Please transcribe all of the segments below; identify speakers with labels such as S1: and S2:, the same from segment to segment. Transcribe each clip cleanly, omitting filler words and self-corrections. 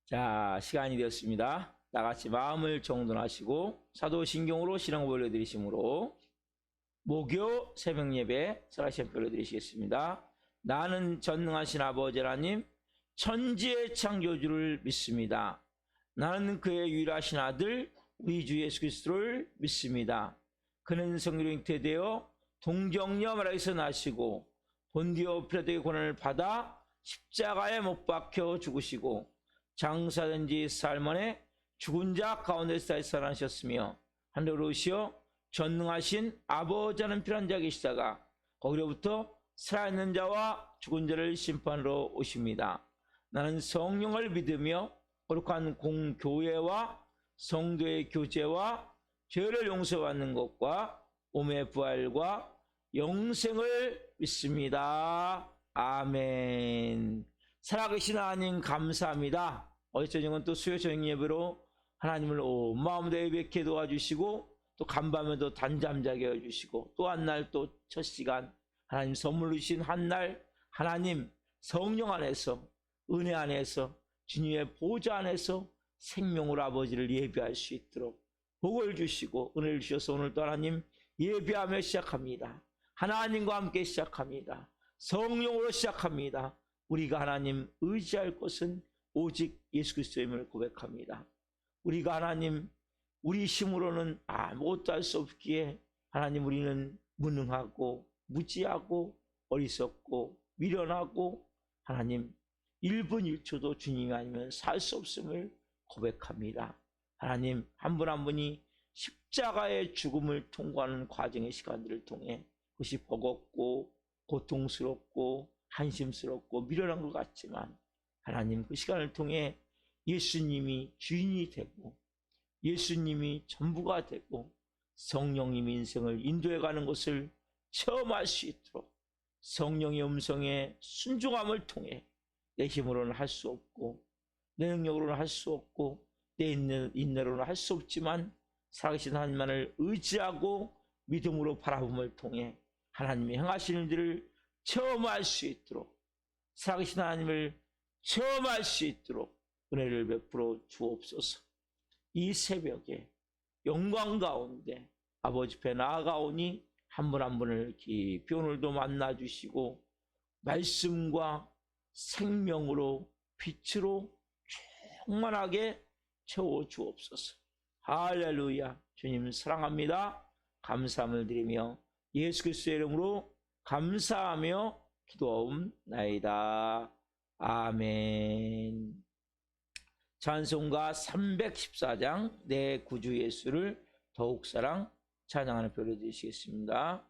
S1: 자, 시간이 되었습니다. 다 같이 마음을 정돈하시고 사도신경으로 신앙 올려드리심으로 목요 새벽 예배 설하시표 올려드리시겠습니다. 나는 전능하신 아버지 하나님 천지의 창조주를 믿습니다. 나는 그의 유일하신 아들 우리 주 예수 그리스도를 믿습니다. 그는 성령으로 잉태되어 동정녀 마리아에서 나시고 본디오 필라도의 고난을 받아 십자가에 못 박혀 죽으시고 장사된 지 사흘 만에 죽은 자 가운데서 살아나셨으며 하늘로 오시어 전능하신 아버지 하나님 편한 자 계시다가 거기로부터 살아있는 자와 죽은 자를 심판으로 오십니다. 나는 성령을 믿으며 거룩한 공교회와 성도의 교제와 죄를 용서받는 것과 몸의 부활과 영생을 믿습니다. 아멘. 살아계신 하나님 감사합니다. 어제 저녁은 또 수요 저녁 예배로 하나님을 온 마음으로 예배케 도와주시고 또 간밤에도 단잠 자게 해주시고 또 한 날 또 첫 시간 하나님 선물로 주신 한 날 하나님 성령 안에서 은혜 안에서 주님의 보좌 안에서 생명으로 아버지를 예배할 수 있도록 복을 주시고 은혜를 주셔서 오늘도 하나님 예배하며 시작합니다. 하나님과 함께 시작합니다. 성령으로 시작합니다. 우리가 하나님 의지할 것은 오직 예수 그리스도임을 고백합니다. 우리가 하나님 우리 힘으로는 아무것도 할 수 없기에 하나님 우리는 무능하고 무지하고 어리석고 미련하고 하나님 1분 1초도 주님이 아니면 살 수 없음을 고백합니다. 하나님 한 분 한 분이 십자가의 죽음을 통과하는 과정의 시간들을 통해 그것이 버겁고 고통스럽고 한심스럽고 미련한 것 같지만 하나님 그 시간을 통해 예수님이 주인이 되고 예수님이 전부가 되고 성령님이 인생을 인도해가는 것을 체험할 수 있도록 성령의 음성에 순종함을 통해 내 힘으로는 할 수 없고 내 능력으로는 할 수 없고 내 인내로는 할 수 없지만 살아계신 하나님만을 의지하고 믿음으로 바라봄을 통해 하나님이 행하시는 일을 체험할 수 있도록 살아계신 하나님을 체험할 수 있도록 은혜를 베풀어 주옵소서. 이 새벽에 영광 가운데 아버지 앞에 나아가오니 한 분 한 분을 깊이 오늘도 만나주시고 말씀과 생명으로 빛으로 충만하게 채워주옵소서. 할렐루야. 주님 사랑합니다. 감사함을 드리며 예수 그리스도의 이름으로 감사하며 기도하옵나이다. 아멘. 찬송가 314장 내 구주 예수를 더욱 사랑 찬양하는 표를 드리시겠습니다.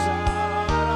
S1: 사랑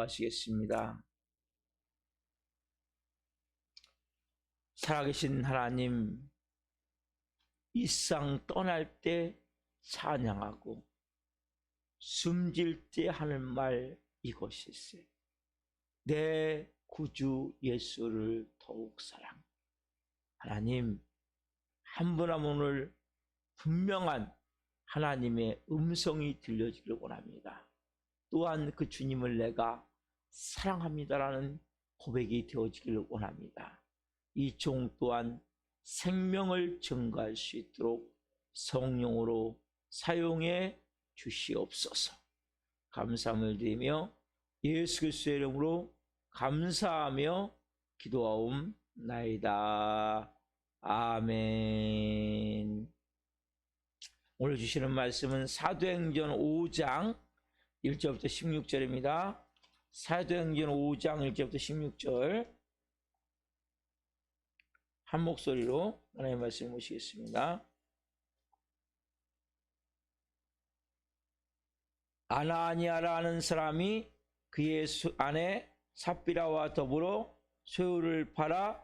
S1: 기도하시겠습니다. 살아계신 하나님, 이 상 떠날 때 찬양하고 숨질 때 하는 말 이것일세. 내 구주 예수를 더욱 사랑. 하나님, 한 분 한 분 오늘 분명한 하나님의 음성이 들려지기를 원합니다. 또한 그 주님을 내가 사랑합니다라는 고백이 되어지기를 원합니다. 이 종 또한 생명을 증거할 수 있도록 성령으로 사용해 주시옵소서. 감사함을 드리며 예수 그리스도의 이름으로 감사하며 기도하옵나이다. 아멘. 오늘 주시는 말씀은 사도행전 5장 1절부터 16절입니다. 사도행전 5장 1절부터 16절 한 목소리로 하나님의 말씀을 모시겠습니다. 아나니아라는 사람이 그의 아내 삽비라와 더불어 소유를 팔아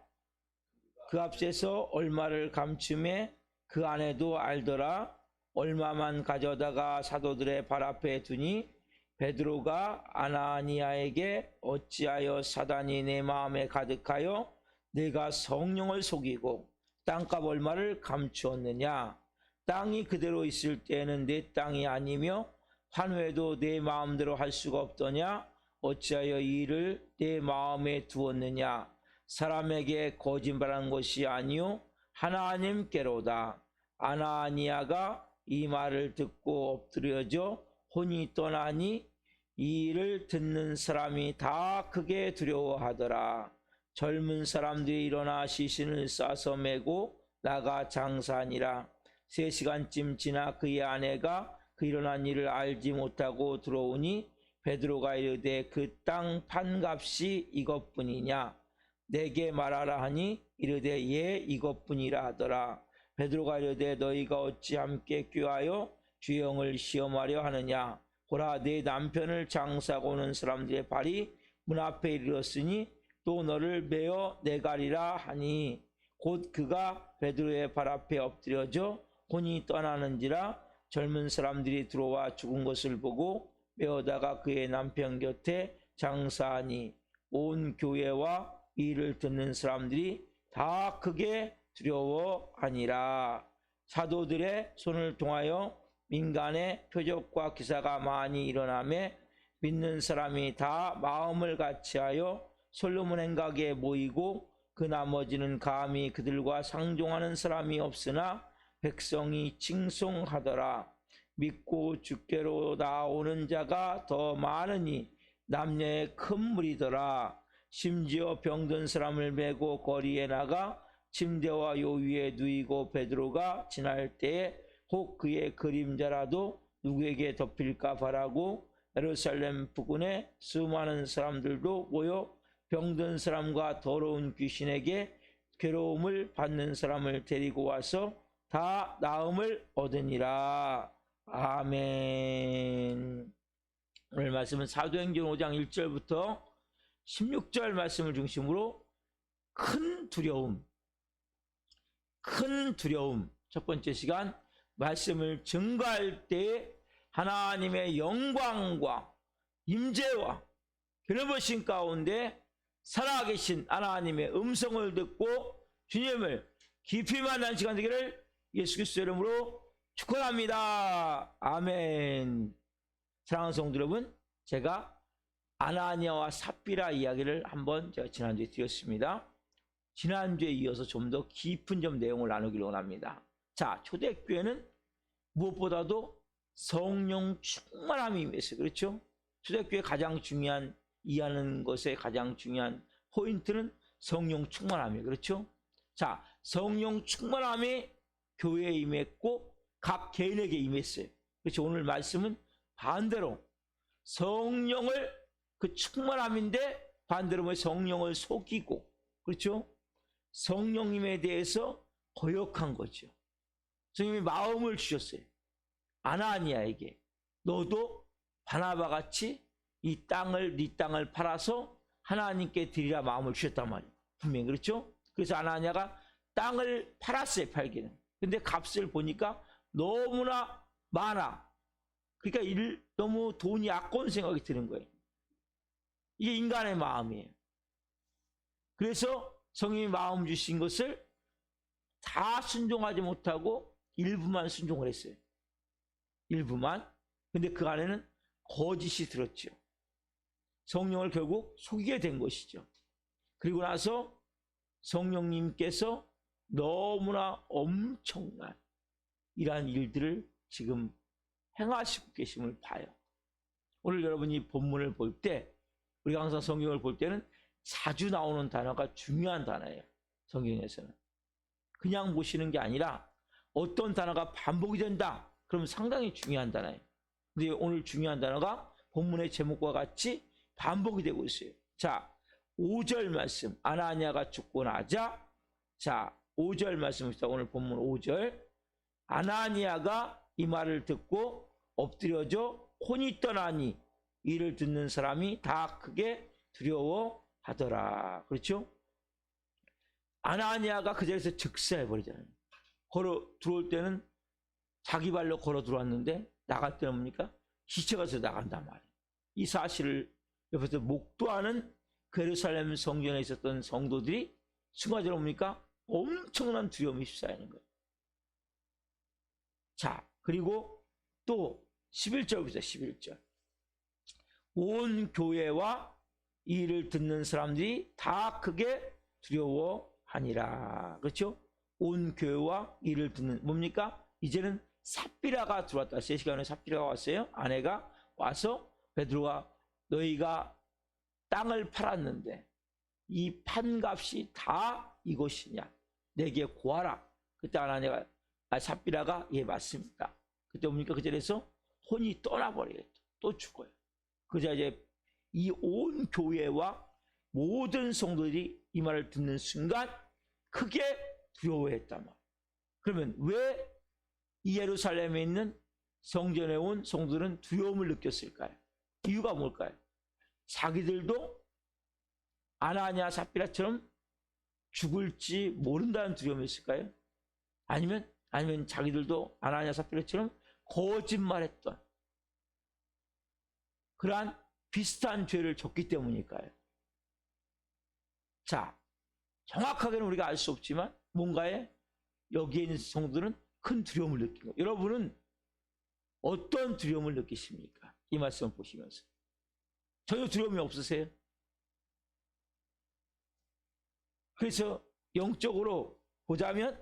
S1: 그 앞에서 얼마를 감춤해 그 아내도 알더라. 얼마만 가져다가 사도들의 발 앞에 두니 베드로가 아나니아에게 어찌하여 사단이 내 마음에 가득하여 내가 성령을 속이고 땅값 얼마를 감추었느냐. 땅이 그대로 있을 때에는 내 땅이 아니며 환회도 내 마음대로 할 수가 없더냐. 어찌하여 이 일을 내 마음에 두었느냐. 사람에게 거짓말한 것이 아니요 하나님께로다. 아나니아가 이 말을 듣고 엎드려져 혼이 떠나니 이 일을 듣는 사람이 다 크게 두려워하더라. 젊은 사람들이 일어나 시신을 싸서 메고 나가 장사하니라. 3시간쯤 지나 그의 아내가 그 일어난 일을 알지 못하고 들어오니 베드로가 이르되 그 땅 판값이 이것뿐이냐. 내게 말하라 하니 이르되 예 이것뿐이라 하더라. 베드로가 이르되 너희가 어찌 함께 꾀하여 주영을 시험하려 하느냐. 보라 내 남편을 장사하고 오는 사람들의 발이 문 앞에 이르렀으니 또 너를 메어 내가리라 하니 곧 그가 베드로의 발 앞에 엎드려져 혼이 떠나는지라. 젊은 사람들이 들어와 죽은 것을 보고 메어다가 그의 남편 곁에 장사하니 온 교회와 이를 듣는 사람들이 다 크게 두려워하니라. 사도들의 손을 통하여 민간의 표적과 기사가 많이 일어나매 믿는 사람이 다 마음을 같이하여 솔로몬 행각에 모이고 그 나머지는 감히 그들과 상종하는 사람이 없으나 백성이 칭송하더라. 믿고 주께로 나오는 자가 더 많으니 남녀의 큰 무리더라. 심지어 병든 사람을 메고 거리에 나가 침대와 요 위에 누이고 베드로가 지날 때에 혹 그의 그림자라도 누구에게 덮일까 바라고 예루살렘 부근에 수많은 사람들도 모여 병든 사람과 더러운 귀신에게 괴로움을 받는 사람을 데리고 와서 다 나음을 얻으니라. 아멘. 오늘 말씀은 사도행전 5장 1절부터 16절 말씀을 중심으로 큰 두려움, 첫 번째 시간 말씀을 증거할 때 하나님의 영광과 임재와 변함없신 가운데 살아계신 하나님의 음성을 듣고 주님을 깊이 만난 시간 되기를 예수 그리스도 이름으로 축원합니다. 아멘. 사랑하는 성도 여러분, 제가 아나니아와 삽비라 이야기를 한번 제가 지난주에 드렸습니다. 지난주에 이어서 좀 더 깊은 내용을 나누기를 원합니다. 자, 초대교회는 무엇보다도 성령 충만함이 임했어요. 그렇죠? 초대교회 가장 중요한 이해하는 것의 가장 중요한 포인트는 성령 충만함이에요. 그렇죠? 자, 성령 충만함이 교회에 임했고 각 개인에게 임했어요. 그렇죠? 오늘 말씀은 반대로 성령을 그 충만함인데 반대로 성령을 속이고, 그렇죠? 성령님에 대해서 거역한 거죠. 성령님이 마음을 주셨어요. 아나니아에게 너도 바나바 같이 이 땅을 네 땅을 팔아서 하나님께 드리라 마음을 주셨단 말이에요. 분명히 그렇죠? 그래서 아나니아가 땅을 팔았어요. 팔기는. 근데 값을 보니까 너무나 많아. 그러니까 너무 돈이 아까운 생각이 드는 거예요. 이게 인간의 마음이에요. 그래서 성령이 마음 주신 것을 다 순종하지 못하고 일부만 순종을 했어요. 일부만. 근데 그 안에는 거짓이 들었죠. 성령을 결국 속이게 된 것이죠. 그리고 나서 성령님께서 너무나 엄청난 이러한 일들을 지금 행하시고 계심을 봐요. 오늘 여러분이 본문을 볼 때, 우리가 항상 성경을 볼 때는 자주 나오는 단어가 중요한 단어예요. 성경에서는. 그냥 보시는 게 아니라 어떤 단어가 반복이 된다. 그러면 상당히 중요한 단어예요. 근데 오늘 중요한 단어가 본문의 제목과 같이 반복이 되고 있어요. 자, 5절 말씀. 아나니아가 죽고 나자, 자, 5절 말씀입니다. 오늘 본문 5절. 아나니아가 이 말을 듣고 엎드려져 혼이 떠나니 이를 듣는 사람이 다 크게 두려워하더라. 그렇죠? 아나니아가 그 자리에서 즉사해버리잖아요. 걸어 들어올 때는 자기 발로 걸어 들어왔는데 나갈 때는 뭡니까? 시체가 서 나간단 말이에요. 이 사실을 옆에서 목도하는 그 예루살렘 성전에 있었던 성도들이 순간적으로 뭡니까? 엄청난 두려움이 휩싸이는 거예요. 자, 그리고 또 11절부터 11절. 온 교회와 이 일을 듣는 사람들이 다 크게 두려워하니라. 그렇죠? 온 교회와 이 일을 듣는, 뭡니까? 이제는 삽비라가 들어왔다. 3시간에 삽비라가 왔어요. 아내가 와서 베드로가 너희가 땅을 팔았는데 이 판값이 다 이것이냐? 내게 고하라. 그때 아나니아가 삽비라가 예 맞습니다. 그때 뭡니까? 그 자리에서 혼이 떠나버려요. 또 죽어요. 그자 이제 이 온 교회와 모든 성도들이 이 말을 듣는 순간 크게 두려워했단 말. 그러면 왜 이 예루살렘에 있는 성전에 온 성도들은 두려움을 느꼈을까요? 이유가 뭘까요? 자기들도 아나니아 삽비라처럼 죽을지 모른다는 두려움이 있을까요? 아니면 자기들도 아나니아 삽비라처럼 거짓말했던 그러한 비슷한 죄를 졌기 때문일까요? 자, 정확하게는 우리가 알 수 없지만 뭔가에 여기에 있는 성도들은 큰 두려움을 느낀 거예요. 여러분은 어떤 두려움을 느끼십니까? 이 말씀을 보시면서. 전혀 두려움이 없으세요? 그래서 영적으로 보자면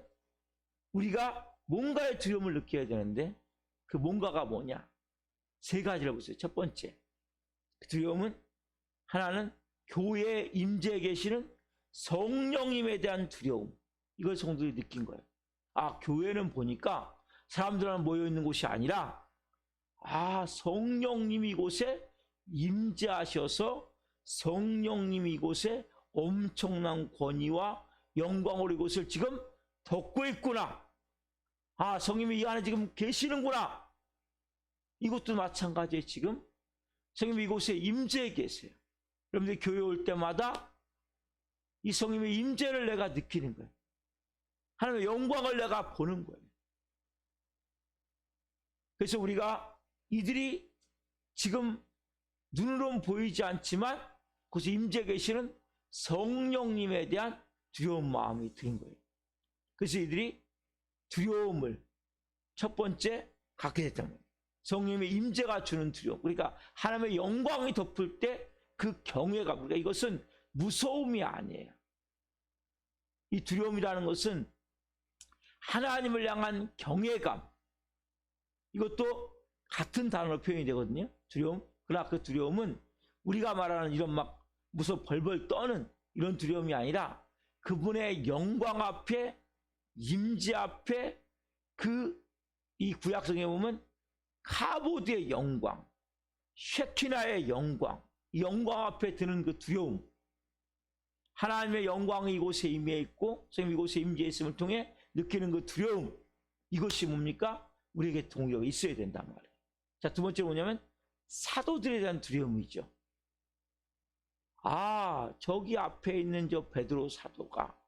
S1: 우리가 뭔가의 두려움을 느껴야 되는데 그 뭔가가 뭐냐? 3가지를 보세요. 첫 번째, 그 두려움은 하나는 교회에 임재해 계시는 성령님에 대한 두려움. 이걸 성도들이 느낀 거예요. 아, 교회는 보니까 사람들만 모여있는 곳이 아니라 성령님이 이곳에 임재하셔서 성령님이 이곳에 엄청난 권위와 영광으로 이곳을 지금 덮고 있구나. 성령님이 이 안에 지금 계시는구나. 이것도 마찬가지예요. 지금 성령님이 이곳에 임재해 계세요. 여러분들 교회 올 때마다 이 성령님의 임재를 내가 느끼는 거예요. 하나님의 영광을 내가 보는 거예요. 그래서 우리가 이들이 지금 눈으로는 보이지 않지만 그곳에 임재해 계시는 성령님에 대한 두려운 마음이 드는 거예요. 그래서 이들이 두려움을 첫 번째 갖게 됐던 거예요. 성령님의 임재가 주는 두려움. 그러니까 하나님의 영광이 덮을 때 그 경외감. 그러니까 이것은 무서움이 아니에요. 이 두려움이라는 것은 하나님을 향한 경외감. 이것도 같은 단어로 표현이 되거든요. 두려움. 그러나 그 두려움은 우리가 말하는 이런 막 무서 벌벌 떠는 이런 두려움이 아니라 그분의 영광 앞에, 임재 앞에, 이 구약성에 보면 카보드의 영광, 쉐키나의 영광, 이 영광 앞에 드는 그 두려움. 하나님의 영광이 이곳에 임해 있고 선생님 이곳에 임재 있음을 통해 느끼는 그 두려움. 이것이 뭡니까? 우리에게 동요가 있어야 된단 말이에요. 자, 두 번째 뭐냐면 사도들에 대한 두려움이죠. 아, 저기 앞에 있는 저 베드로 사도가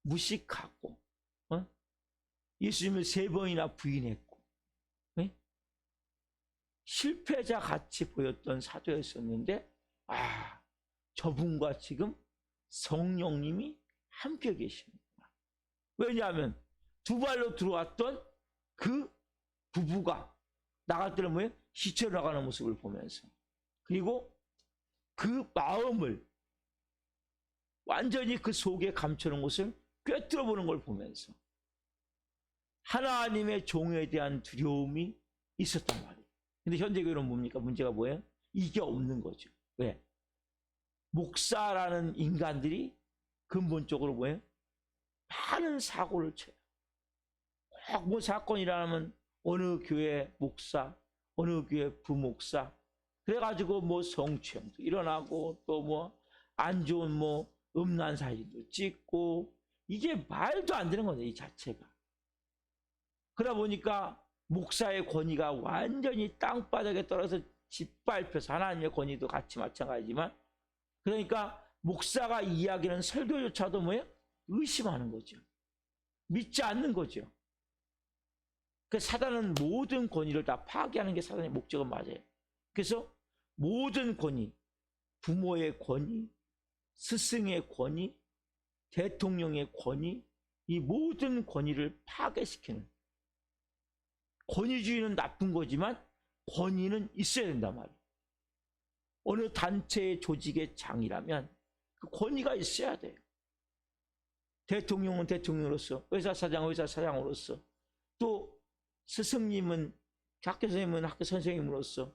S1: 무식하고 예수님을 3번이나 부인했고 실패자 같이 보였던 사도였었는데 아, 저분과 지금 성령님이 함께 계시는구나. 왜냐하면 두 발로 들어왔던 그 부부가 나갈 때는 뭐예요? 시체로 나가는 모습을 보면서 그리고 그 마음을 완전히 그 속에 감춰놓은 것을 꿰뚫어 보는 걸 보면서 하나님의 종에 대한 두려움이 있었단 말이에요. 근데 현대 교회는 뭡니까? 문제가 뭐예요? 이게 없는 거죠. 왜? 목사라는 인간들이 근본적으로 뭐예요? 많은 사고를 쳐요. 꼭 뭐 사건이 일어나면 어느 교회 목사, 어느 교회 부목사, 그래가지고 뭐 성추행도 일어나고 또 뭐 안 좋은 뭐 음란 사진도 찍고 이게 말도 안 되는 거죠, 이 자체가. 그러다 보니까 목사의 권위가 완전히 땅바닥에 떨어져서 짓밟혀서 하나님의 권위도 같이 마찬가지지만 그러니까 목사가 이야기하는 설교조차도 뭐예요? 의심하는 거죠. 믿지 않는 거죠. 그 사단은 모든 권위를 다 파괴하는 게 사단의 목적은 맞아요. 그래서 모든 권위, 부모의 권위, 스승의 권위, 대통령의 권위, 이 모든 권위를 파괴시키는 권위주의는 나쁜 거지만 권위는 있어야 된단 말이에요. 어느 단체의 조직의 장이라면 그 권위가 있어야 돼요. 대통령은 대통령으로서, 의사사장은 의사사장으로서, 또 스승님은 학교 선생님은 학교 선생님으로서,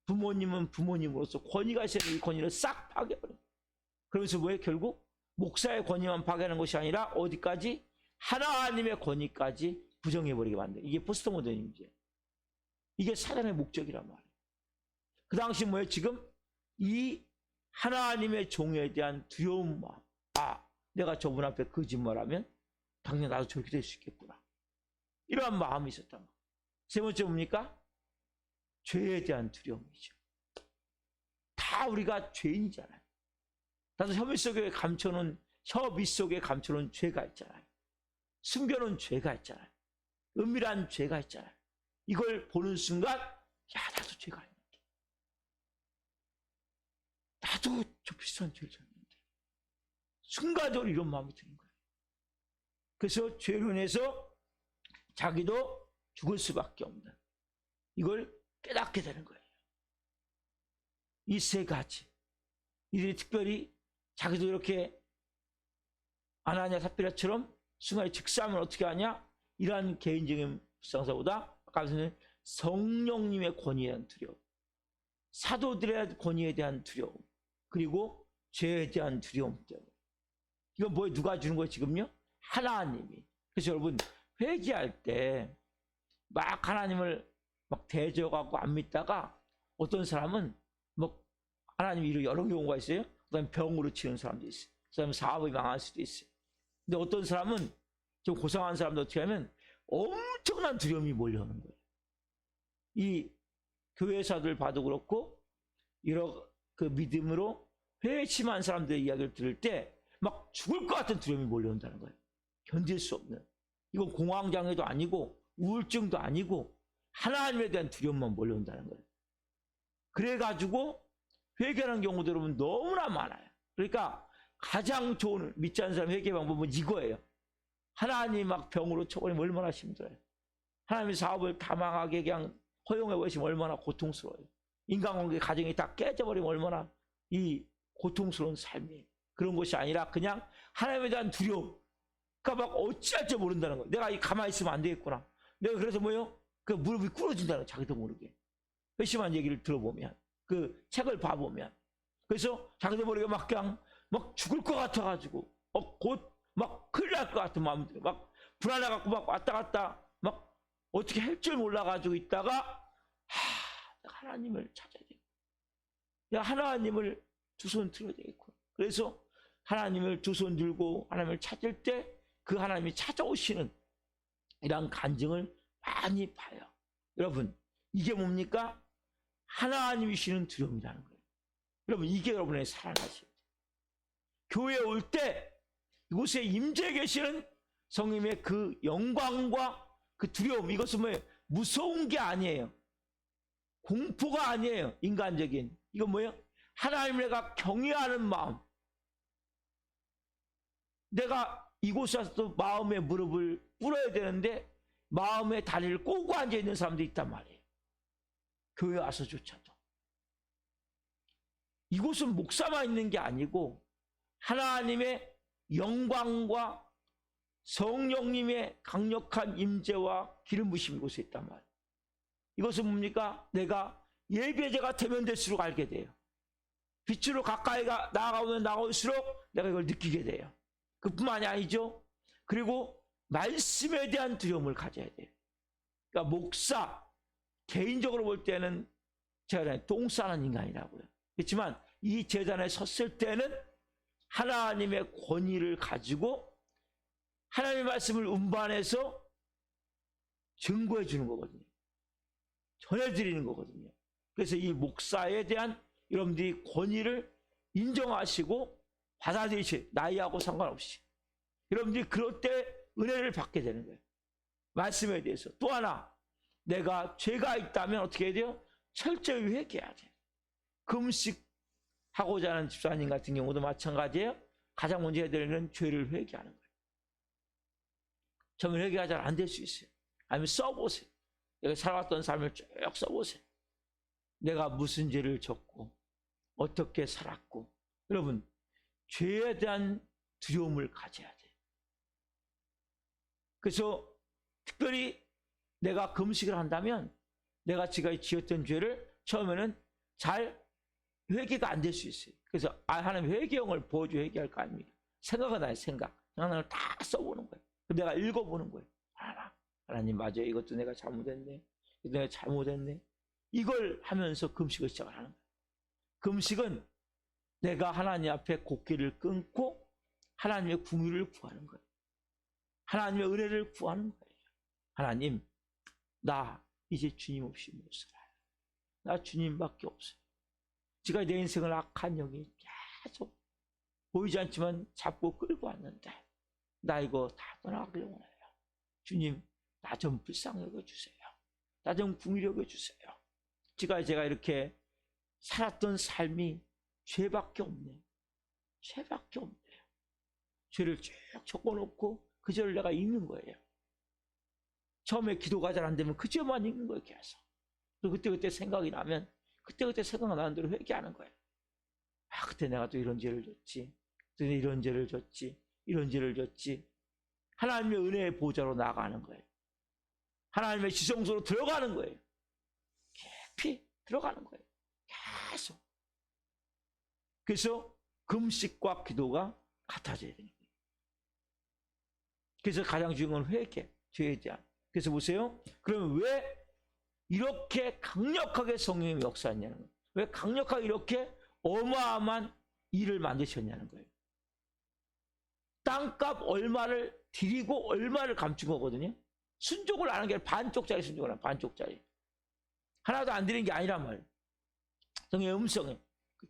S1: 부모님은 부모님으로서 권위가 있어야 돼. 이 권위를 싹 파괴해버려요. 그러면서 뭐예요? 결국 목사의 권위만 파괴하는 것이 아니라 어디까지? 하나님의 권위까지 부정해버리게 만들어요. 이게 포스트 모더니즘이에요. 이게 사단의 목적이란 말이에요. 그 당시 뭐예요? 지금 이 하나님의 종에 대한 두려움 마음. 아, 내가 저분 앞에 거짓말하면 당연히 나도 저렇게 될 수 있겠구나. 이러한 마음이 있었단 말이에요. 세 번째 뭡니까? 죄에 대한 두려움이죠. 다 우리가 죄인이잖아요. 나도 혀 밑속에 감춰놓은 죄가 있잖아요. 숨겨놓은 죄가 있잖아요. 은밀한 죄가 있잖아요. 이걸 보는 순간 야, 나도 죄가 있는데, 나도 저 비슷한 죄를 졌는데, 순간적으로 이런 마음이 드는 거예요. 그래서 죄로 인해서 자기도 죽을 수밖에 없는, 이걸 깨닫게 되는 거예요. 이 세 가지, 이들이 특별히 자기도 이렇게 아나니아 삽비라처럼 순간에 즉사하면 어떻게 하냐? 이러한 개인적인 불쌍사보다 아까 말씀드린 성령님의 권위에 대한 두려움, 사도들의 권위에 대한 두려움, 그리고 죄에 대한 두려움 때문에. 이건 뭐에 누가 주는 거예요 지금요? 하나님이. 그래서 여러분 회개할 때 막 하나님을 막 대적하고 안 믿다가 어떤 사람은 뭐 하나님 여러 경우가 있어요. 그다음에 병으로 치는 사람도 있어요. 그다음에 사업이 망할 수도 있어요. 근데 어떤 사람은 좀 고상한 사람도 어떻게 하면 엄청난 두려움이 몰려오는 거예요. 이 교회사들 봐도 그렇고 여러 그 믿음으로 회심한 사람들의 이야기를 들을 때 막 죽을 것 같은 두려움이 몰려온다는 거예요. 견딜 수 없는. 이건 공황장애도 아니고 우울증도 아니고 하나님에 대한 두려움만 몰려온다는 거예요. 그래가지고 회개하는 경우도 여러분 너무나 많아요. 그러니까 가장 좋은 믿지 않는 사람 회개 방법은 이거예요. 하나님 막 병으로 쳐버리면 얼마나 힘들어요. 하나님의 사업을 다 망하게 그냥 허용해버리시면 얼마나 고통스러워요. 인간관계 가정이 다 깨져버리면 얼마나 이 고통스러운 삶이에요. 그런 것이 아니라 그냥 하나님에 대한 두려움. 그러니까 막 어찌할 줄 모른다는 거예요. 내가 가만히 있으면 안 되겠구나. 내가 그래서 뭐예요? 그 무릎이 꿇어진다는 거예요. 자기도 모르게. 회심한 얘기를 들어보면, 그 책을 봐보면. 그래서 자기도 모르게 막 그냥 막 죽을 것 같아가지고, 곧 막 큰일 날 것 같은 마음이 들어요. 막 불안해갖고 막 왔다 갔다 막 어떻게 할 줄 몰라가지고 있다가, 하나님을 찾아야 되겠고. 야, 하나님을 두 손 들어야 되겠고. 그래서 하나님을 두 손 들고 하나님을 찾을 때 그 하나님이 찾아오시는 이런 간증을 많이 봐요. 여러분, 이게 뭡니까? 하나님이 주시는 두려움이라는 거예요. 여러분, 이게 여러분의 살아나셔야 돼요. 교회에 올 때 이곳에 임재해 계시는 성령님의 그 영광과 그 두려움, 이것은 뭐예요? 무서운 게 아니에요. 공포가 아니에요. 인간적인. 이건 뭐예요? 하나님을 내가 경외하는 마음. 내가 이곳에 와서 마음의 무릎을 꿇어야 되는데 마음의 다리를 꼬고 앉아있는 사람도 있단 말이에요. 교회 와서조차도. 이곳은 목사만 있는 게 아니고 하나님의 영광과 성령님의 강력한 임재와 기름 부심이 이곳에 있단 말이에요. 이것은 뭡니까? 내가 예배자가 되면 될수록 알게 돼요. 빛으로 가까이 나아가면 나갈수록 내가 이걸 느끼게 돼요. 그뿐만이 아니죠. 그리고 말씀에 대한 두려움을 가져야 돼요. 그러니까 목사, 개인적으로 볼 때는 제가 똥 싸는 인간이라고요. 그렇지만 이 제단에 섰을 때는 하나님의 권위를 가지고 하나님의 말씀을 운반해서 증거해 주는 거거든요. 전해드리는 거거든요. 그래서 이 목사에 대한 여러분들이 권위를 인정하시고 받아들이시, 나이하고 상관없이 여러분들이 그럴 때 은혜를 받게 되는 거예요. 말씀에 대해서. 또 하나, 내가 죄가 있다면 어떻게 해야 돼요? 철저히 회개해야 돼요. 금식하고자 하는 집사님 같은 경우도 마찬가지예요. 가장 먼저 해야 되는 건 죄를 회개하는 거예요. 처음에 회개가 잘 안 될 수 있어요. 아니면 써보세요. 내가 살아왔던 삶을 쭉 써보세요. 내가 무슨 죄를 졌고 어떻게 살았고. 여러분, 죄에 대한 두려움을 가져야 돼요. 그래서 특별히 내가 금식을 한다면 내가 지금 지었던 죄를 처음에는 잘 회개가 안 될 수 있어요. 그래서 하나님 회개형을 보여줘 회개할 거 아닙니까? 생각은 나요. 생각을 다 써보는 거예요. 내가 읽어보는 거예요. 하나님 맞아요. 이것도 내가 잘못했네. 이것도 내가 잘못했네. 이걸 하면서 금식을 시작을 하는 거예요. 금식은 내가 하나님 앞에 곡기를 끊고 하나님의 궁유를 구하는 거예요. 하나님의 은혜를 구하는 거예요. 하나님, 나 이제 주님 없이 못 살아요. 나 주님밖에 없어요. 제가 내 인생을 악한 영이 계속 보이지 않지만 잡고 끌고 왔는데 나 이거 다 떠나가길 원해요. 주님, 나 좀 불쌍히 여겨주세요. 나 좀 궁유히 여겨주세요. 제가 이렇게 살았던 삶이 죄밖에 없네요. 죄밖에 없네요. 죄를 쭉 적어놓고 그 죄를 내가 읽는 거예요. 처음에 기도가 잘 안 되면 그 죄만 읽는 거예요. 계속. 그리고 그때 생각이 나면 그때 생각나는 대로 회개하는 거예요. 그때 내가 또 이런 죄를 졌지. 또 이런 죄를 졌지. 이런 죄를 졌지. 하나님의 은혜의 보좌로 나아가는 거예요. 하나님의 지성소로 들어가는 거예요. 깊이 들어가는 거예요. 계속. 그래서 금식과 기도가 같아져야 되는 거예요. 그래서 가장 중요한 건 회개, 죄에 대한. 그래서 보세요. 그러면 왜 이렇게 강력하게 성령님이 역사했냐는 거예요. 왜 강력하게 이렇게 어마어마한 일을 만드셨냐는 거예요. 땅값 얼마를 드리고 얼마를 감춘 거거든요. 순종을 안 한 게 아니라 반쪽짜리 순종을 한 반쪽짜리. 하나도 안 드리는 게 아니란 말이에요. 성령의 음성에.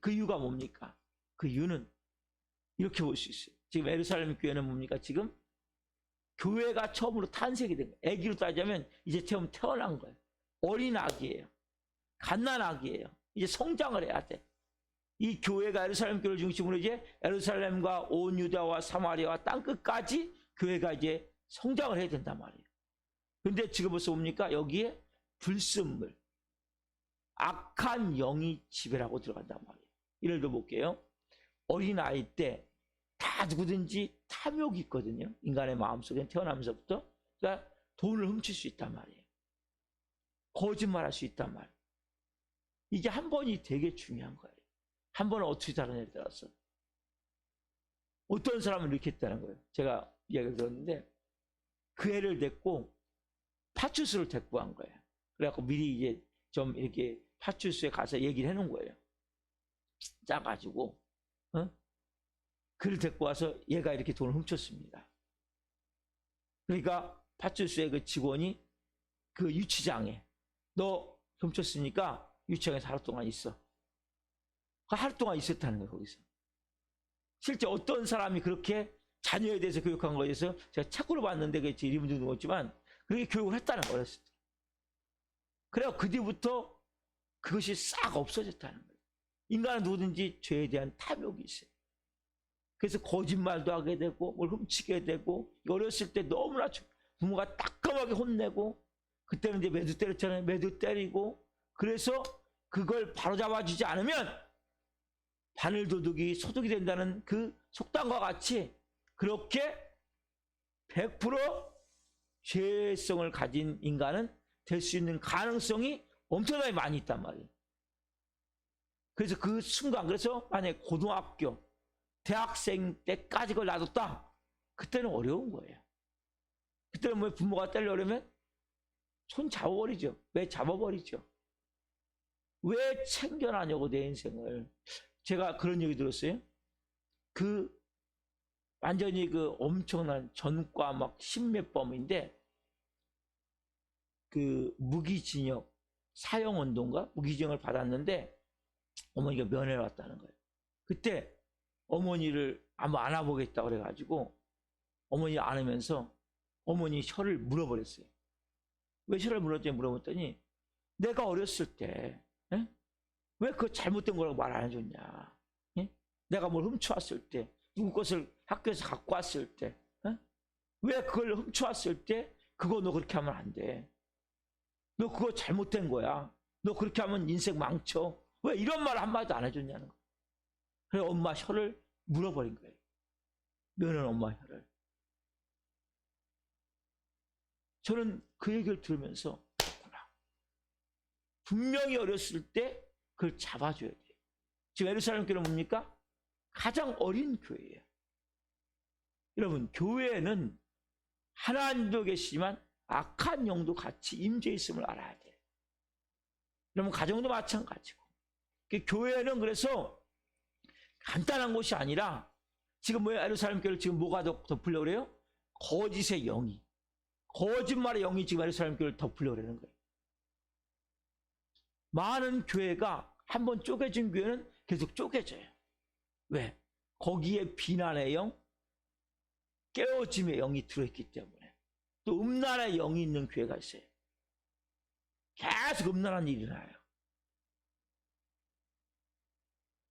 S1: 그 이유가 뭡니까? 그 이유는 이렇게 볼 수 있어요. 지금 예루살렘 교회는 뭡니까? 지금 교회가 처음으로 탄생이 된 거예요. 아기로 따지자면 이제 처음 태어난 거예요. 어린 아기예요. 갓난아기예요. 이제 성장을 해야 돼. 이 교회가 예루살렘 교회를 중심으로 이제 예루살렘과 온 유다와 사마리아와 땅끝까지 교회가 이제 성장을 해야 된단 말이에요. 근데 지금 벌써 뭡니까? 여기에 불순물, 악한 영이 지배하고 들어간단 말이에요. 예를 들어 볼게요. 어린아이 때 다 누구든지 탐욕이 있거든요. 인간의 마음속에 태어나면서부터. 그러니까 돈을 훔칠 수 있단 말이에요. 거짓말할 수 있단 말이에요. 이게 한 번이 되게 중요한 거예요. 한 번은 어떻게 다루냐에 따라서. 어떤 사람은 이렇게 했다는 거예요. 제가 이야기를 들었는데 그 애를 데리고 파출소를 데리고 간 거예요. 그래갖고 미리 이제 좀 이렇게 파출소에 가서 얘기를 해놓은 거예요. 짜가지고 그를 데리고 와서 얘가 이렇게 돈을 훔쳤습니다. 그러니까 파출소의 그 직원이 그 유치장에 너 훔쳤으니까 유치원에서 하루 동안 있어. 하루 동안 있었다는 거예요, 거기서. 실제 어떤 사람이 그렇게 자녀에 대해서 교육한 거에 대해서 제가 책으로 봤는데 그게 제 이름은 좀 없지만 그렇게 교육을 했다는 거예요. 그래서 그 뒤부터 그것이 싹 없어졌다는 거예요. 인간은 누구든지 죄에 대한 탐욕이 있어요. 그래서 거짓말도 하게 되고 뭘 훔치게 되고 어렸을 때 너무나 부모가 따끔하게 혼내고 그때는 이제 매도 때렸잖아요. 매도 때리고 그래서 그걸 바로잡아주지 않으면 바늘도둑이 소독이 된다는 그 속담과 같이 그렇게 100% 죄성을 가진 인간은 될 수 있는 가능성이 엄청나게 많이 있단 말이에요. 그래서 그 순간, 그래서 만약에 고등학교, 대학생 때까지 그걸 놔뒀다? 그때는 어려운 거예요. 그때는 뭐 부모가 때리려면 손 잡아버리죠. 왜 잡아버리죠? 왜 챙겨나냐고 내 인생을. 제가 그런 얘기 들었어요. 완전히 엄청난 전과 막 십몇 범인데 무기징역 사형운동가 무기징역을 받았는데 어머니가 면회를 왔다는 거예요. 그때 어머니를 한번 안아보겠다 그래가지고 어머니 안으면서 어머니 혀를 물어버렸어요. 왜 혀를 물어봤더니 내가 어렸을 때 왜 그 잘못된 거라고 말 안 해줬냐. 내가 뭘 훔쳐왔을 때 누구 것을 학교에서 갖고 왔을 때 왜 그걸 훔쳐왔을 때 그거 너 그렇게 하면 안 돼. 너 그거 잘못된 거야. 너 그렇게 하면 인생 망쳐. 왜 이런 말 한마디도 안 해줬냐는 거야. 그래서 엄마 혀를 물어버린 거예요. 면은 엄마 혀를. 저는 그 얘기를 들으면서 분명히 어렸을 때 그걸 잡아줘야 돼요. 지금 예루살렘 교회는 뭡니까? 가장 어린 교회예요. 여러분, 교회에는 하나님도 계시지만 악한 영도 같이 임재해 있음을 알아야 돼요. 여러분, 가정도 마찬가지고. 교회는 그래서 간단한 곳이 아니라 지금 예루살렘 교회를 지금 뭐가 덮으려고 그래요? 거짓의 영이. 거짓말의 영이 지금 예루살렘 교회를 덮으려고 그러는 거예요. 많은 교회가 한번 쪼개진 교회는 계속 쪼개져요. 왜? 거기에 비난의 영, 깨어짐의 영이 들어있기 때문에. 또 음란의 영이 있는 교회가 있어요. 계속 음란한 일이 나요.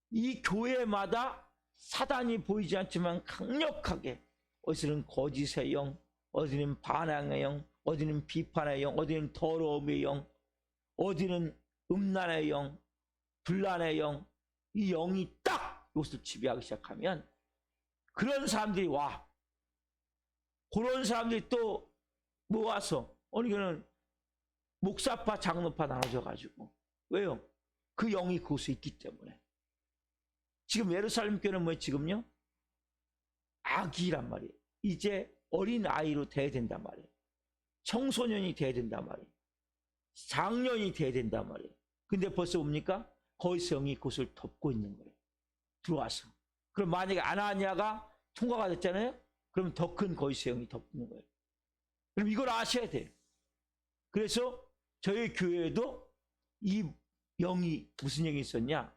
S1: 이 교회마다 사단이 보이지 않지만 강력하게 어디는 거짓의 영, 어디는 반항의 영, 어디는 비판의 영, 어디는 더러움의 영, 어디는 음란의 영, 분란의 영, 이 영이 딱 이것을 지배하기 시작하면 그런 사람들이 와. 그런 사람들이 또 모아서 어느 경우는 목사파, 장로파 나눠져 가지고. 왜요? 그 영이 그곳에 있기 때문에. 지금 예루살렘 교회는 뭐 지금요? 아기란 말이에요. 이제 어린 아이로 돼야 된단 말이에요. 청소년이 돼야 된단 말이에요. 장년이 돼야 된단 말이에요. 근데 벌써 뭡니까? 거기서 영이 그것을 덮고 있는 거예요. 들어와서. 그럼 만약에 아나니아가 통과가 됐잖아요? 그러면 더 큰 거기서 영이 덮는 거예요. 그럼 이걸 아셔야 돼요. 그래서 저희 교회에도 이 영이 무슨 영이 있었냐?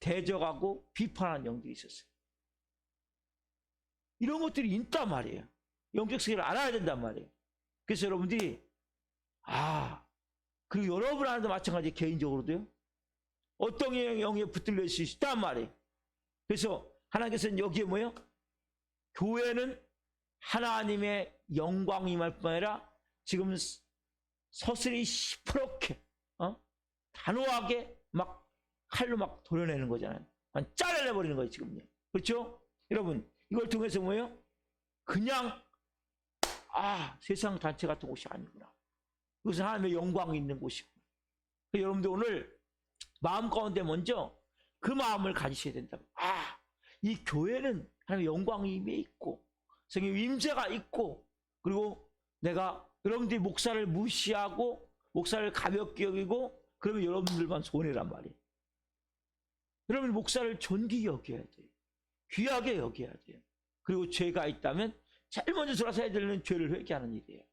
S1: 대적하고 비판하는 영들이 있었어요. 이런 것들이 있단 말이에요. 영적 세계를 알아야 된단 말이에요. 그래서 여러분들이 그리고 여러분 하나도 마찬가지 개인적으로도요. 어떤 영에 붙들릴 수 있단 말이에요. 그래서 하나님께서는 여기에 뭐예요? 교회는 하나님의 영광이 임할 뿐 아니라 지금 서슬이 시퍼렇게 단호하게 막 칼로 막 도려내는 거잖아요. 잘라내버리는 거예요 지금요. 그렇죠? 여러분 이걸 통해서 뭐예요? 그냥 세상 단체 같은 곳이 아니구나. 그것은 하나님의 영광이 있는 곳이구나. 여러분들 오늘 마음 가운데 먼저 그 마음을 가지셔야 된다. 이 교회는 하나님의 영광이 임해 있고 성령의 임재가 있고 그리고 내가 여러분들이 목사를 무시하고 목사를 가볍게 여기고 그러면 여러분들만 손해란 말이에요. 여러분 목사를 존귀히 여겨야 돼요. 귀하게 여겨야 돼요. 그리고 죄가 있다면 제일 먼저 들어서 해야 되는 죄를 회개하는 일이에요.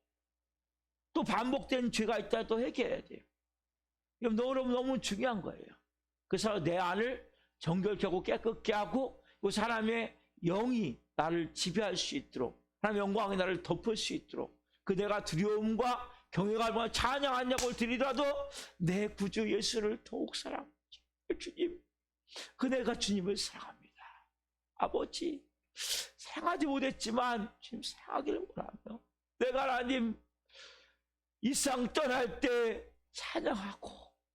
S1: 또 반복된 죄가 있다 또 회개해야 돼요. 이건 너무 중요한 거예요. 그래서 내 안을 정결케 하고 깨끗게 하고 그 사람의 영이 나를 지배할 수 있도록 하나님의 영광이 나를 덮을 수 있도록 그 내가 두려움과 경외감과 찬양 안녕을 드리더라도 내 구주 예수를 더욱 사랑합니다. 주님, 그 내가 주님을 사랑합니다. 아버지, 사랑하지 못했지만 주님 사랑하기를 원하며 내가 하나님 이 세상 떠날 때 찬양하고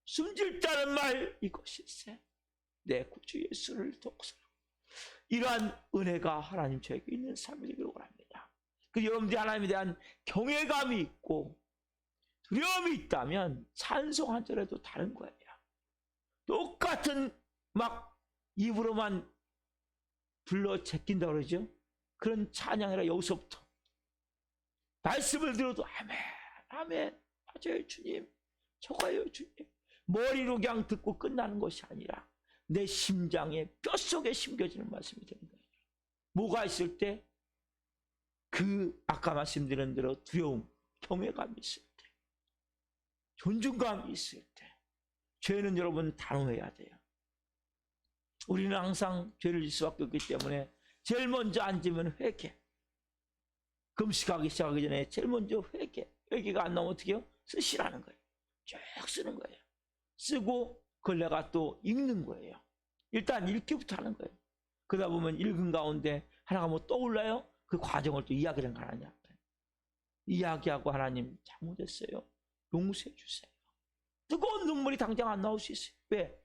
S1: 숨질 자는 말 이것일세. 내 구주 예수를 더욱 사랑합니다. 이러한 은혜가 하나님 저에게 있는 삶이 되기를 원합니다. 그 여러분들이 하나님에 대한 경외감이 있고 두려움이 있다면 찬송 한 절에도 다른 거예요. 똑같은 막 입으로만 불러 제낀다 그러죠. 그런 찬양이라 여기서부터 말씀을 들어도 아멘 아멘 맞아요 주님 저거예요 주님 머리로 그냥 듣고 끝나는 것이 아니라 내 심장에 뼛속에 심겨지는 말씀이 되는 거예요. 뭐가 있을 때? 그 아까 말씀드린 대로 두려움, 경외감이 있을 때, 존중감이 있을 때 죄는 여러분 단호해야 돼요. 우리는 항상 죄를 질 수밖에 없기 때문에 제일 먼저 앉으면 회개. 금식하기 시작하기 전에 제일 먼저 회개. 회개가 안 나오면 어떻게 해요? 쓰시라는 거예요. 쭉 쓰는 거예요. 쓰고 그걸 내가 또 읽는 거예요. 일단 읽기부터 하는 거예요. 그러다 보면 읽은 가운데 하나가 뭐 떠올라요? 그 과정을 또 이야기를 하나님 앞에 이야기하고 하나님 잘못했어요. 용서해 주세요. 뜨거운 눈물이 당장 안 나올 수 있어요. 왜?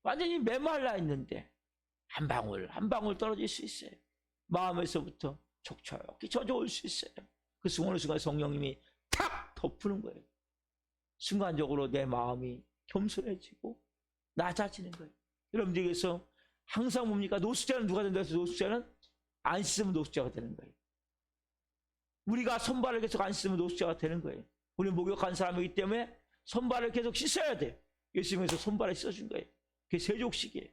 S1: 완전히 메말라 있는데 한 방울 한 방울 떨어질 수 있어요. 마음에서부터 촉촉히 젖어올 수 있어요. 그 어느 순간 성령님이 탁 덮는 거예요. 순간적으로 내 마음이 겸손해지고 낮아지는 거예요. 여러분들에게서 항상 뭡니까? 노숙자는 누가 된다 해서 노숙자는 안 씻으면 노숙자가 되는 거예요. 우리가 손발을 계속 안 씻으면 노숙자가 되는 거예요. 우리는 목욕한 사람이기 때문에 손발을 계속 씻어야 돼요. 예수님께서 손발을 씻어준 거예요. 그게 세족식이에요.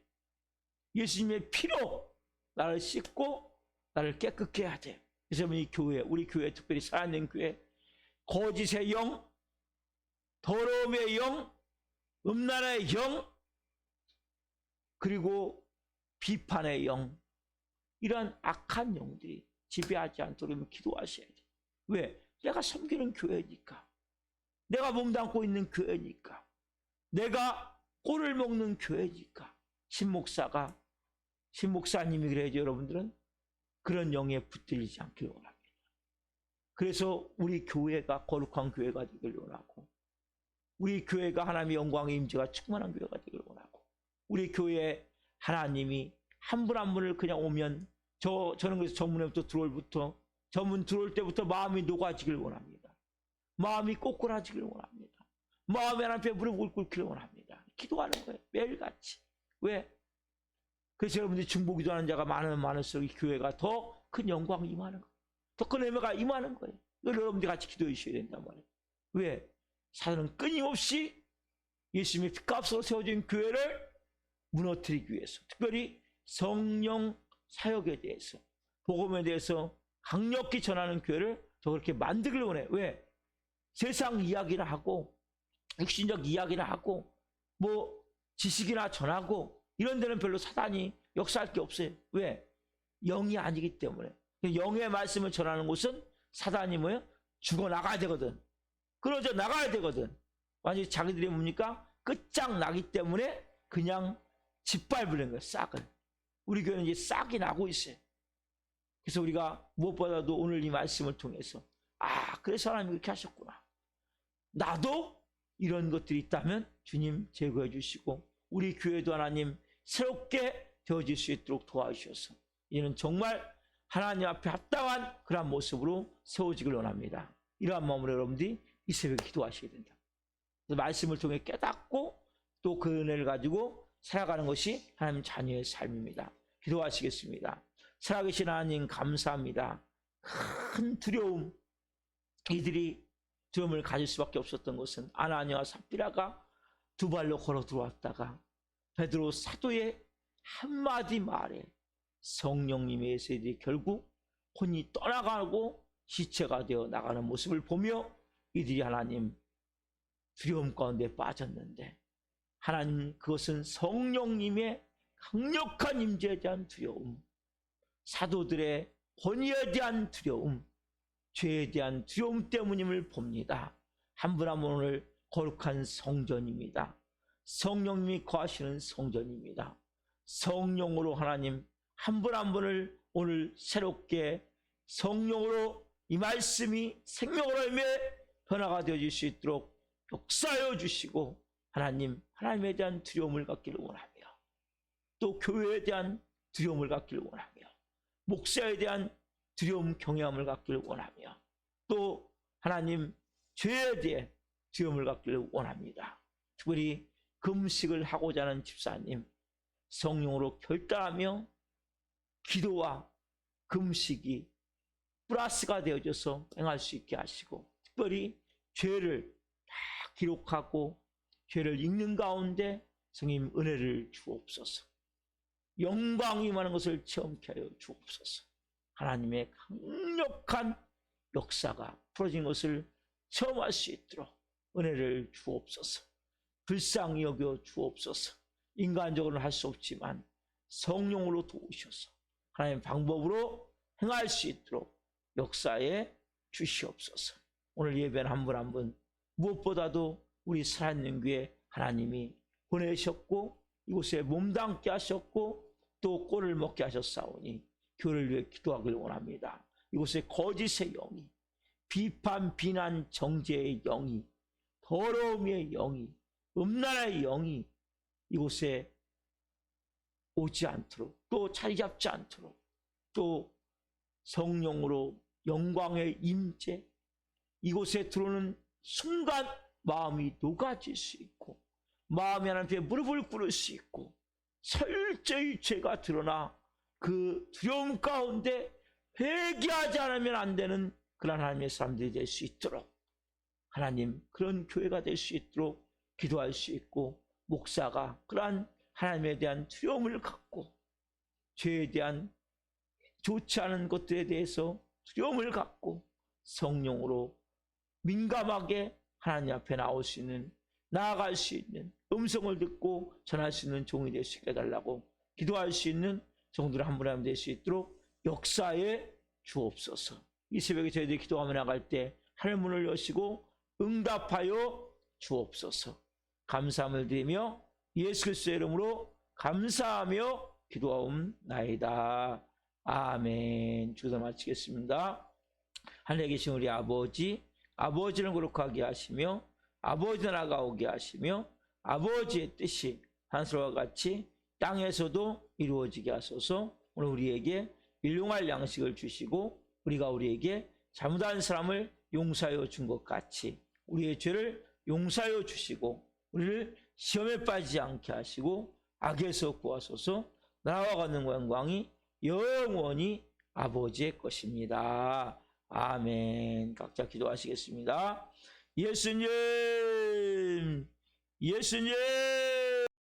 S1: 예수님의 피로 나를 씻고 나를 깨끗게 해야 돼요. 그래서 이 교회, 우리 교회 특별히 살아있는 교회 거짓의 영, 더러움의 영, 음란의 영, 그리고 비판의 영, 이런 악한 영들이 지배하지 않도록 기도하셔야 돼요. 왜? 내가 섬기는 교회니까. 내가 몸담고 있는 교회니까. 내가 꼴을 먹는 교회니까. 신목사님이 그래야죠. 여러분들은 그런 영에 붙들리지 않기를 원합니다. 그래서 우리 교회가 거룩한 교회가 되기를 원하고 우리 교회가 하나님의 영광의 임재가 충만한 교회가 되기를 원하고 우리 교회에 하나님이 한 분 한 분을 그냥 오면 저는 그래서 전문에부터 들어올부터 전문 들어올 때부터 마음이 녹아지길 원합니다. 마음이 꼬꾸라지길 원합니다. 마음에 하나님 앞에 무릎 꿇기를 원합니다. 기도하는 거예요. 매일같이. 왜? 그래서 여러분들이 중보기도하는 자가 많으면 많을수록 이 교회가 더 큰 영광이 임하는 거예요. 더 큰 은혜가 임하는 거예요. 이걸 여러분들이 같이 기도해 주셔야 된단 말이에요. 왜? 사단은 끊임없이 예수님의 핏값으로 세워진 교회를 무너뜨리기 위해서 특별히 성령 사역에 대해서 복음에 대해서 강력히 전하는 교회를 더 그렇게 만들기를 원해요. 왜? 세상 이야기를 하고 육신적 이야기를 하고 뭐 지식이나 전하고 이런 데는 별로 사단이 역사할 게 없어요. 왜? 영이 아니기 때문에. 영의 말씀을 전하는 곳은 사단이 뭐예요? 죽어나가야 되거든. 그러죠. 나가야 되거든. 완전히 자기들이 뭡니까? 끝장나기 때문에 그냥 짓밟으려는 거예요. 싹을. 우리 교회는 이제 싹이 나고 있어요. 그래서 우리가 무엇보다도 오늘 이 말씀을 통해서 그래서 하나님이 그렇게 하셨구나. 나도 이런 것들이 있다면 주님 제거해 주시고 우리 교회도 하나님 새롭게 되어질 수 있도록 도와주셔서 이는 정말 하나님 앞에 합당한 그런 모습으로 세워지길 원합니다. 이러한 마음으로 여러분들이 이 새벽에 기도하셔야 된다. 말씀을 통해 깨닫고 또 그 은혜를 가지고 살아가는 것이 하나님 자녀의 삶입니다. 기도하시겠습니다. 살아계신 하나님 감사합니다. 큰 두려움, 이들이 두려움을 가질 수밖에 없었던 것은 아나니아와 삽비라가 두 발로 걸어 들어왔다가 베드로 사도의 한마디 말에 성령님의 세대들이 결국 혼이 떠나가고 시체가 되어 나가는 모습을 보며 이들이 하나님 두려움 가운데 빠졌는데 하나님, 그것은 성령님의 강력한 임재에 대한 두려움, 사도들의 권위에 대한 두려움, 죄에 대한 두려움 때문임을 봅니다. 한 분 한 분 오늘 거룩한 성전입니다. 성령님이 거하시는 성전입니다. 성령으로 하나님 한 분 한 분을 오늘 새롭게 성령으로 이 말씀이 생명으로 하며 변화가 되어질 수 있도록 역사하여 주시고, 하나님, 하나님에 대한 두려움을 갖기를 원하며, 또 교회에 대한 두려움을 갖기를 원하며, 목사에 대한 두려움 경외함을 갖기를 원하며, 또 하나님 죄에 대해 두려움을 갖기를 원합니다. 특별히 금식을 하고자 하는 집사님, 성령으로 결단하며 기도와 금식이 플러스가 되어져서 행할 수 있게 하시고, 특별히 죄를 다 기록하고 죄를 읽는 가운데 성님 은혜를 주옵소서. 영광이 많은 것을 체험케 하여 주옵소서. 하나님의 강력한 역사가 풀어진 것을 체험할 수 있도록 은혜를 주옵소서. 불쌍히 여겨 주옵소서. 인간적으로는 할 수 없지만 성령으로 도우셔서 하나님의 방법으로 행할 수 있도록 역사에 주시옵소서. 오늘 예배는 한 분 한 분 무엇보다도 우리 살아있는 교회 하나님이 보내셨고, 이곳에 몸담게 하셨고, 또 꼴을 먹게 하셨사오니 교회를 위해 기도하길 원합니다. 이곳에 거짓의 영이, 비판, 비난, 정죄의 영이, 더러움의 영이, 음란의 영이 이곳에 오지 않도록, 또 자리 잡지 않도록, 또 성령으로 영광의 임재, 이곳에 들어오는 순간 마음이 녹아질 수 있고, 마음이 하나님께 무릎을 꿇을 수 있고, 철저히 죄가 드러나 그 두려움 가운데 회개하지 않으면 안 되는 그런 하나님의 사람들이 될 수 있도록, 하나님 그런 교회가 될 수 있도록 기도할 수 있고, 목사가 그러한 하나님에 대한 두려움을 갖고 죄에 대한 좋지 않은 것들에 대해서 두려움을 갖고 성령으로 민감하게 하나님 앞에 나올 수 있는, 나아갈 수 있는, 음성을 듣고 전할 수 있는 종이 될 수 있게 해달라고 기도할 수 있는 성도들 한 분 한 분 될 수 있도록 역사에 주옵소서. 이 새벽에 저희들이 기도하며 나갈 때 하늘 문을 여시고 응답하여 주옵소서. 감사함을 드리며 예수 그리스도의 이름으로 감사하며 기도하옵나이다. 아멘. 주기도 마치겠습니다. 하늘에 계신 우리 아버지, 아버지를 거룩하게 하시며 아버지 나라가 오게 하시며 아버지의 뜻이 하늘과 같이 땅에서도 이루어지게 하소서. 오늘 우리에게 일용할 양식을 주시고, 우리가 우리에게 잘못한 사람을 용서하여 준 것 같이 우리의 죄를 용서하여 주시고, 우리를 시험에 빠지지 않게 하시고 악에서 구하소서. 나라와 권능과 영광이 영원히 아버지의 것입니다. 아멘. 각자 기도하시겠습니다. 예수님, 예수님.